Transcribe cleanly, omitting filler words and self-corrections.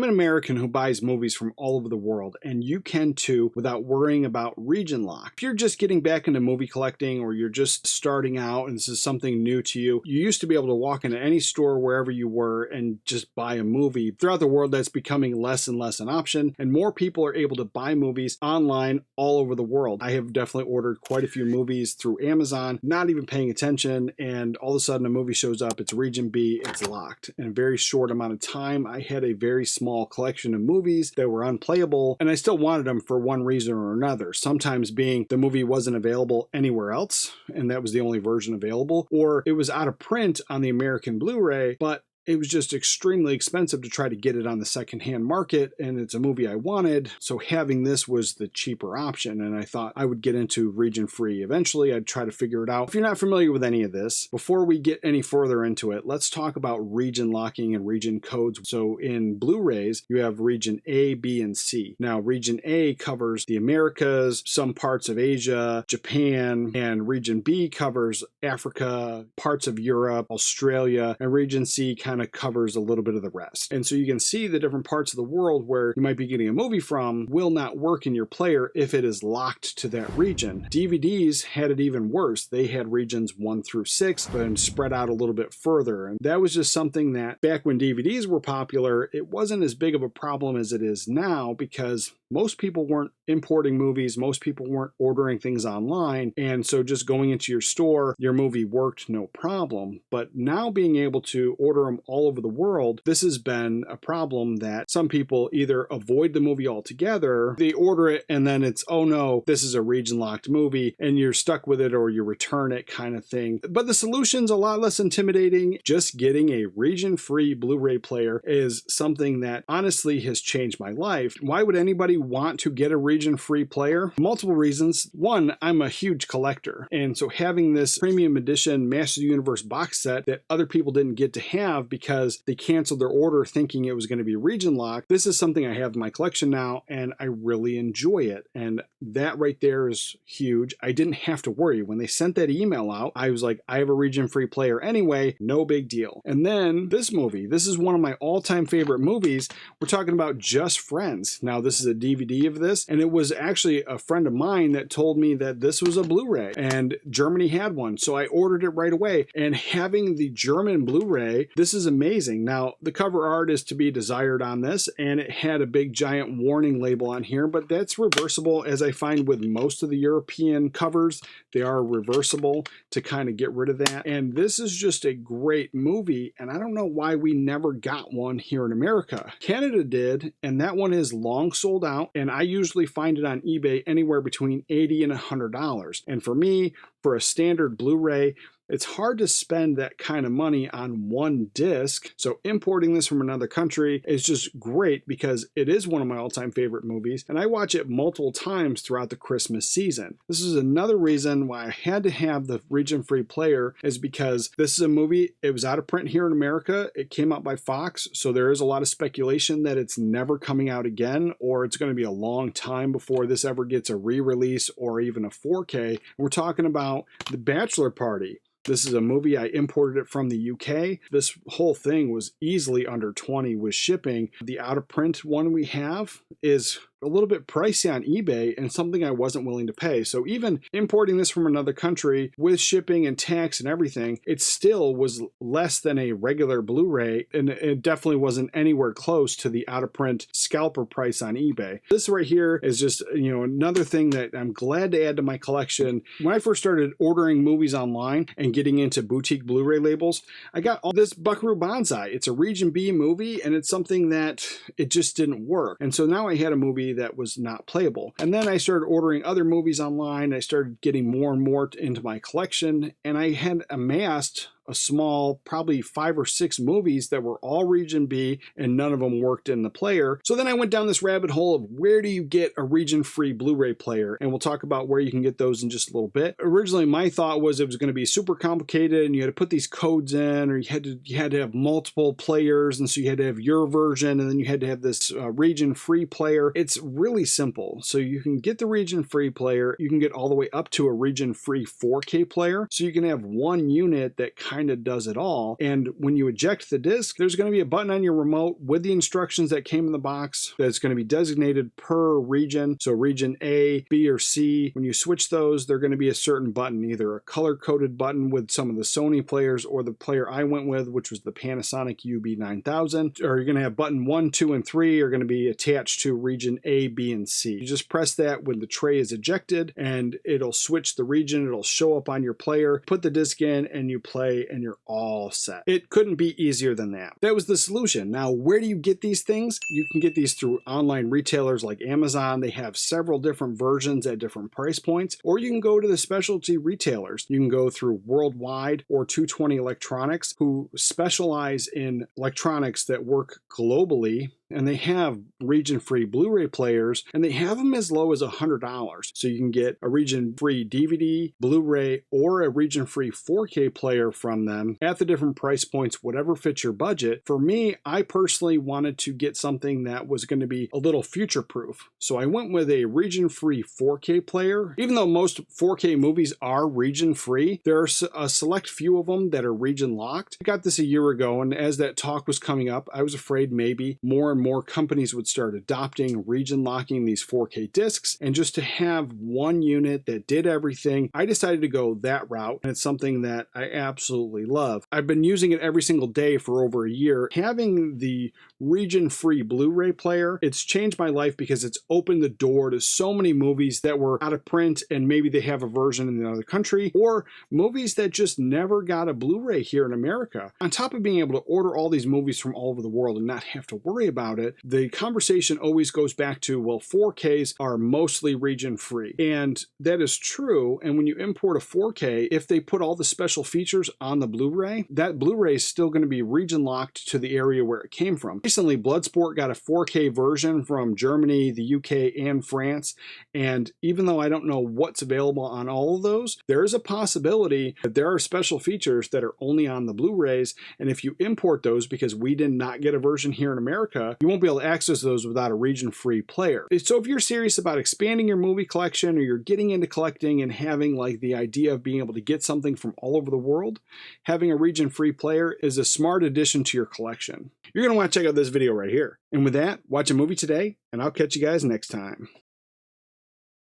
I'm an American who buys movies from all over the world, and you can too without worrying about region lock. If you're just getting back into movie collecting or you're just starting out and this is something new to you, you used to be able to walk into any store wherever you were and just buy a movie. Throughout the world, that's becoming less and less an option, and more people are able to buy movies online all over the world. I have definitely ordered quite a few movies through Amazon, not even paying attention, and all of a sudden a movie shows up, it's region B, it's locked. In a very short amount of time, I had a very small collection of movies that were unplayable, and I still wanted them for one reason or another. Sometimes being the movie wasn't available anywhere else, and that was the only version available, or it was out of print on the American Blu-ray, but it was just extremely expensive to try to get it on the secondhand market, and it's a movie I wanted, so having this was the cheaper option, and I thought I would get into region free eventually. I'd try to figure it out. If you're not familiar with any of this, before we get any further into it, let's talk about region locking and region codes. So in Blu-rays, you have region A, B, and C. Now, region A covers the Americas, some parts of Asia, Japan, and region B covers Africa, parts of Europe, Australia, and region C kind of covers a little bit of the rest. And so you can see the different parts of the world where you might be getting a movie from will not work in your player if it is locked to that region. DVDs had it even worse. They had regions 1 through 6, but spread out a little bit further. And that was just something that back when DVDs were popular, it wasn't as big of a problem as it is now, because most people weren't importing movies, most people weren't ordering things online, and so just going into your store, your movie worked no problem. But now being able to order them all over the world, this has been a problem that some people either avoid the movie altogether, they order it and then it's, oh no, this is a region locked movie, and you're stuck with it or you return it kind of thing. But the solution's a lot less intimidating. Just getting a region free Blu-ray player is something that honestly has changed my life. Why would anybody want to get a region-free player? Multiple reasons. One, I'm a huge collector, and so having this premium edition Masters of the Universe box set that other people didn't get to have because they canceled their order thinking it was going to be region locked, this is something I have in my collection now, and I really enjoy it, and that right there is huge. I didn't have to worry. When they sent that email out, I was like, I have a region-free player anyway, no big deal. And then this movie, this is one of my all-time favorite movies. We're talking about Just Friends. Now, this is a DVD of this, and it was actually a friend of mine that told me that this was a Blu-ray, and Germany had one, so I ordered it right away. And having the German Blu-ray, this is amazing. Now, the cover art is to be desired on this, and it had a big giant warning label on here, but that's reversible, as I find with most of the European covers. They are reversible to kind of get rid of that. And this is just a great movie, and I don't know why we never got one here in America. Canada did, and that one is long sold out, and I usually find it on eBay anywhere between $80 and $100. And for me, for a standard Blu-ray, it's hard to spend that kind of money on one disc. So importing this from another country is just great because it is one of my all-time favorite movies, and I watch it multiple times throughout the Christmas season. This is another reason why I had to have the region-free player, is because this is a movie, it was out of print here in America. It came out by Fox, so there is a lot of speculation that it's never coming out again, or it's going to be a long time before this ever gets a re-release or even a 4K. We're talking about The Bachelor Party. This is a movie, I imported it from the UK. This whole thing was easily under 20 with shipping. The out-of-print one we have is a little bit pricey on eBay and something I wasn't willing to pay. So even importing this from another country with shipping and tax and everything, it still was less than a regular Blu-ray, and it definitely wasn't anywhere close to the out-of-print scalper price on eBay. This right here is just, another thing that I'm glad to add to my collection. When I first started ordering movies online and getting into boutique Blu-ray labels, I got all this Buckaroo Banzai. It's a region B movie, and it's something that it just didn't work. And so now I had a movie that was not playable. And then I started ordering other movies online. I started getting more and more into my collection, and I had amassed a small, probably 5 or 6 movies that were all region B, and none of them worked in the player. So then I went down this rabbit hole of where do you get a region-free Blu-ray player, and we'll talk about where you can get those in just a little bit. Originally, my thought was it was going to be super complicated, and you had to put these codes in, or you had to have multiple players, and so you had to have your version, and then you had to have this region-free player. It's really simple. So you can get the region-free player, you can get all the way up to a region-free 4K player, so you can have one unit that kind of does it all. And when you eject the disc, there's going to be a button on your remote with the instructions that came in the box that's going to be designated per region. So region A, B, or C. When you switch those, they're going to be a certain button, either a color-coded button with some of the Sony players or the player I went with, which was the Panasonic UB9000, or you're going to have button 1, 2, and 3 are going to be attached to region A, B, and C. You just press that when the tray is ejected and it'll switch the region, it'll show up on your player, put the disc in, and you play and you're all set. It couldn't be easier than that. That was the solution. Now, where do you get these things? You can get these through online retailers like Amazon. They have several different versions at different price points, or you can go to the specialty retailers. You can go through Worldwide or 220 Electronics, who specialize in electronics that work globally, and they have region-free Blu-ray players, and they have them as low as $100. So you can get a region-free DVD, Blu-ray, or a region-free 4K player from them at the different price points, whatever fits your budget. For me, I personally wanted to get something that was going to be a little future-proof. So I went with a region-free 4K player. Even though most 4K movies are region-free, there are a select few of them that are region-locked. I got this a year ago, and as that talk was coming up, I was afraid maybe more and more companies would start adopting region locking these 4K discs, and just to have one unit that did everything, I decided to go that route, and it's something that I absolutely love. I've been using it every single day for over a year. Having the region-free Blu-ray player, it's changed my life because it's opened the door to so many movies that were out of print and maybe they have a version in another country, or movies that just never got a Blu-ray here in America. On top of being able to order all these movies from all over the world and not have to worry about it, the conversation always goes back to, well, 4Ks are mostly region-free. And that is true. And when you import a 4K, if they put all the special features on the Blu-ray, that Blu-ray is still going to be region-locked to the area where it came from. Recently, Bloodsport got a 4K version from Germany, the UK, and France. And even though I don't know what's available on all of those, there is a possibility that there are special features that are only on the Blu-rays. And if you import those, because we did not get a version here in America, you won't be able to access those without a region-free player. So if you're serious about expanding your movie collection, or you're getting into collecting and having like the idea of being able to get something from all over the world, having a region-free player is a smart addition to your collection. You're going to want to check out this video right here. And with that, watch a movie today, and I'll catch you guys next time.